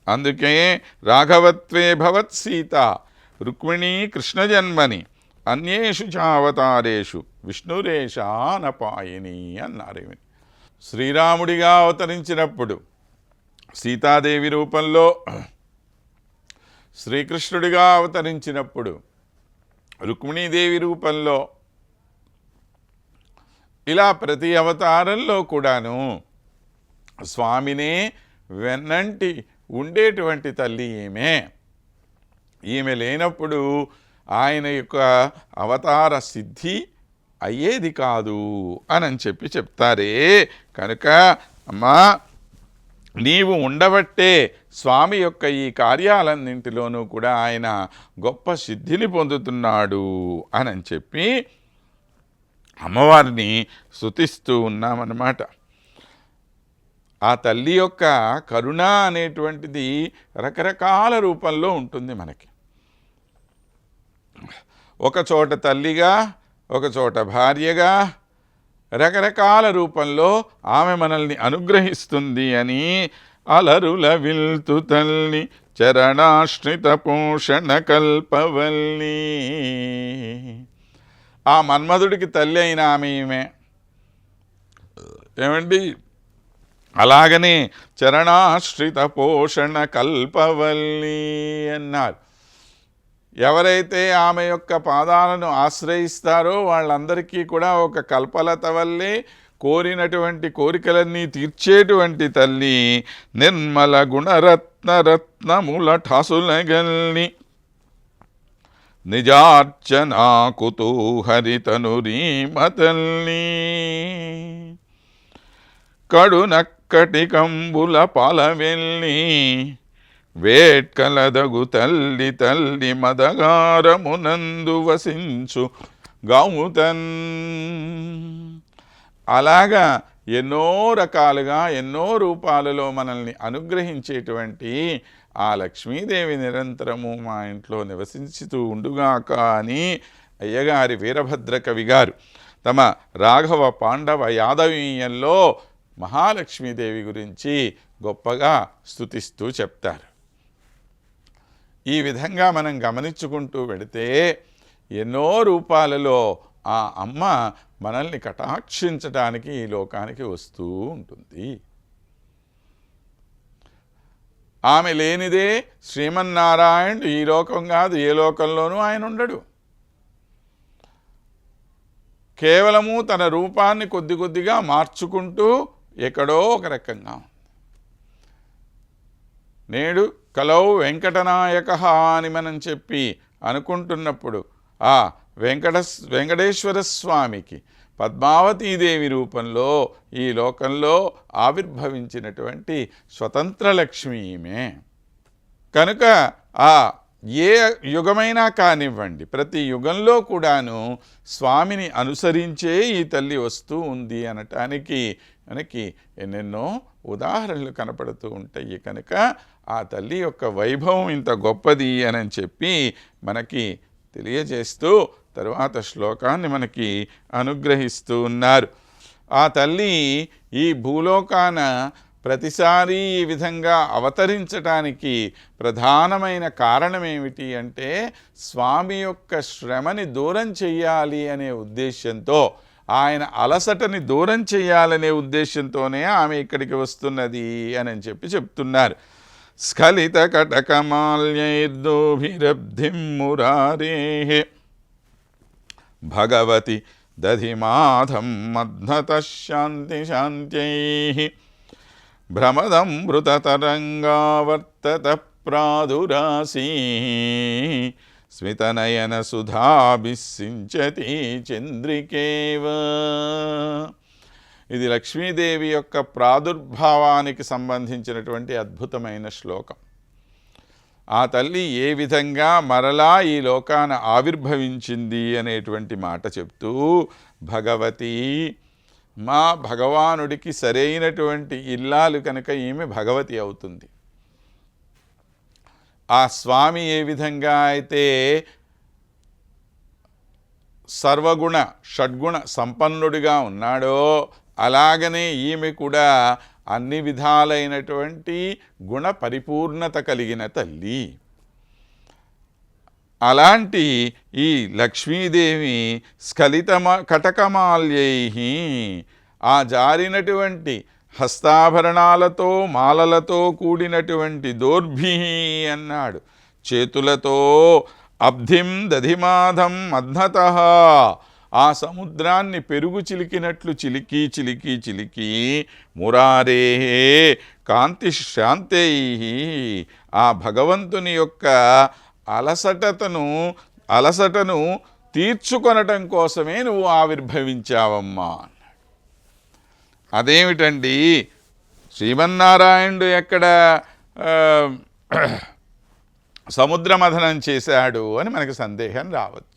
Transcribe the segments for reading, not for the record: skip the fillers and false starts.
అందుకే రాఘవత్వే భవత్ సీత రుక్మిణీ కృష్ణజన్మని అన్యేషు చావతారేషు విష్ణురేషానపాయిని అన్నారు. శ్రీరాముడిగా అవతరించినప్పుడు సీతాదేవి రూపంలో, శ్రీకృష్ణుడిగా అవతరించినప్పుడు రుక్మిణీదేవి రూపంలో, ఇలా ప్రతి అవతారంలో కూడాను స్వామినే వెన్నంటి ఉండేటువంటి తల్లి ఈమె లేనప్పుడు ఆయన యొక్క అవతార సిద్ధి అయ్యేది కాదు అని చెప్పి చెప్తారే. కనుక అమ్మా, నీవు ఉండబట్టే స్వామి యొక్క ఈ కార్యాలన్నింటిలోనూ కూడా ఆయన గొప్ప సిద్ధిని పొందుతున్నాడు అని చెప్పి అమ్మవారిని స్తుతిస్తూ ఉన్నామన్నమాట. ఆ తల్లి యొక్క కరుణ అనేటువంటిది రకరకాల రూపంలో ఉంటుంది మనకి. ఒకచోట తల్లిగా, ఒకచోట భార్యగా, రకరకాల రూపంలో ఆమె మనల్ని అనుగ్రహిస్తుంది అని అలరుల విల్తు తల్లి చరణాశ్రిత పోషణ కల్పవల్లి. ఆ మన్మధుడికి తల్లి అయిన ఆమె ఏమండి, అలాగనే చరణాశ్రిత పోషణ కల్పవల్లి అన్నారు. ఎవరైతే ఆమె యొక్క పాదాలను ఆశ్రయిస్తారో వాళ్ళందరికీ కూడా ఒక కల్పలత వల్లే కోరినటువంటి కోరికలన్నీ తీర్చేటువంటి తల్లి. నిర్మల గుణరత్నముల ఠాసులగల్ని నిజార్చనా కుతూహరితనురీమతల్ని కడునక్కటికంబుల పాలవెల్లి వేట్కలదగు తల్లి తల్లి మదగారమునందు వసించు గౌతన్. అలాగా ఎన్నో రకాలుగా ఎన్నో రూపాలలో మనల్ని అనుగ్రహించేటువంటి ఆ లక్ష్మీదేవి నిరంతరము మా ఇంట్లో నివసించుతూ ఉండుగాక అని అయ్యగారి వీరభద్ర కవి గారు తమ రాఘవ పాండవ యాదవీయంలో మహాలక్ష్మీదేవి గురించి గొప్పగా స్తుతిస్తూ చెప్తారు. ఈ విధంగా మనం గమనించుకుంటూ వెళితే ఎన్నో రూపాలలో ఆ అమ్మ మనల్ని కటాక్షించడానికి ఈ లోకానికి వస్తూ ఉంటుంది. ఆమె లేనిదే శ్రీమన్నారాయణుడు ఈ లోకం కాదు ఏ లోకంలోనూ ఆయన ఉండడు. కేవలము తన రూపాన్ని కొద్ది కొద్దిగా మార్చుకుంటూ ఎక్కడో ఒక రకంగా ఉంది. నేడు కలౌ వెంకటనాయక అని మనం చెప్పి అనుకుంటున్నప్పుడు ఆ వెంకటేశ్వర స్వామికి పద్మావతీదేవి రూపంలో ఈ లోకంలో ఆవిర్భవించినటువంటి స్వతంత్ర లక్ష్మి ఈమె. కనుక ఆ ఏ యుగమైనా కానివ్వండి, ప్రతి యుగంలో కూడాను స్వామిని అనుసరించే ఈ తల్లి వస్తూ ఉంది అనటానికి మనకి ఎన్నెన్నో ఉదాహరణలు కనపడుతూ ఉంటాయి. కనుక ఆ తల్లి యొక్క వైభవం ఇంత గొప్పది అని చెప్పి మనకి తెలియజేస్తూ తరువాత శ్లోకాన్ని మనకి అనుగ్రహిస్తూ ఉన్నారు. ఆ తల్లి ఈ భూలోకాన ప్రతిసారి ఈ విధంగా అవతరించటానికి ప్రధానమైన కారణం ఏమిటి అంటే స్వామి యొక్క శ్రమని దూరం చెయ్యాలి అనే ఉద్దేశంతో, ఆయన అలసటని దూరం చెయ్యాలనే ఉద్దేశంతోనే ఆమె ఇక్కడికి వస్తున్నది అని చెప్పి చెప్తున్నారు. స్ఖలిత కటకమాల్యైర్దోభిరబ్ధిం మురారేః భగవతి దధిమాధం మధ్నత శాంతి శాంత్యైః భ్రమదమృతతరంగావర్తత ప్రాదురాసీ స్మితనయన సుధాభిసించతి చంద్రికేవ. ఇది లక్ష్మీదేవి యొక్క ప్రాదుర్భావానికి సంబంధించినటువంటి అద్భుతమైన శ్లోకం. ఆ తల్లి ఏ విధంగా మరలా ఈ లోకాన ఆవిర్భవించింది అనేటువంటి మాట చెప్తూ, భగవతి, మా భగవానుడికి సరైనటువంటి ఇల్లాలు కనుక ఈమె భగవతి అవుతుంది. ఆ స్వామి ఏ విధంగా అయితే సర్వగుణ షడ్గుణ సంపన్నుడిగా ఉన్నాడో అలాగనే ఈమె కూడా అన్ని విధాలైనటువంటి గుణ పరిపూర్ణత కలిగిన తల్లి. అలాంటి ఈ లక్ష్మీదేవి కటకమాల్యై, ఆ జారినటువంటి హస్తాభరణాలతో మాలలతో కూడినటువంటి దోర్భి అన్నాడు, చేతులతో అబ్ధిం దధిమాధం మధ్నత, ఆ సముద్రాన్ని పెరుగు చిలికినట్లు చిలికి చిలికి చిలికి మురారే కాంతి శాంతై, ఆ భగవంతుని యొక్క అలసటను తీర్చుకొనటం కోసమే నువ్వు ఆవిర్భవించావమ్మా అన్నాడు. అదేమిటండి, శ్రీమన్నారాయణుడు ఎక్కడ సముద్రమథనం చేశాడు అని మనకు సందేహం రావచ్చు.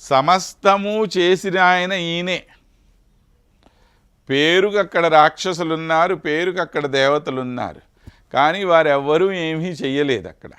సమస్తము చేసిన ఆయన ఈయనే. పేరుకు అక్కడ రాక్షసులున్నారు, పేరుకు అక్కడ దేవతలున్నారు, కానీ వారెవ్వరూ ఏమీ చెయ్యలేదు అక్కడ.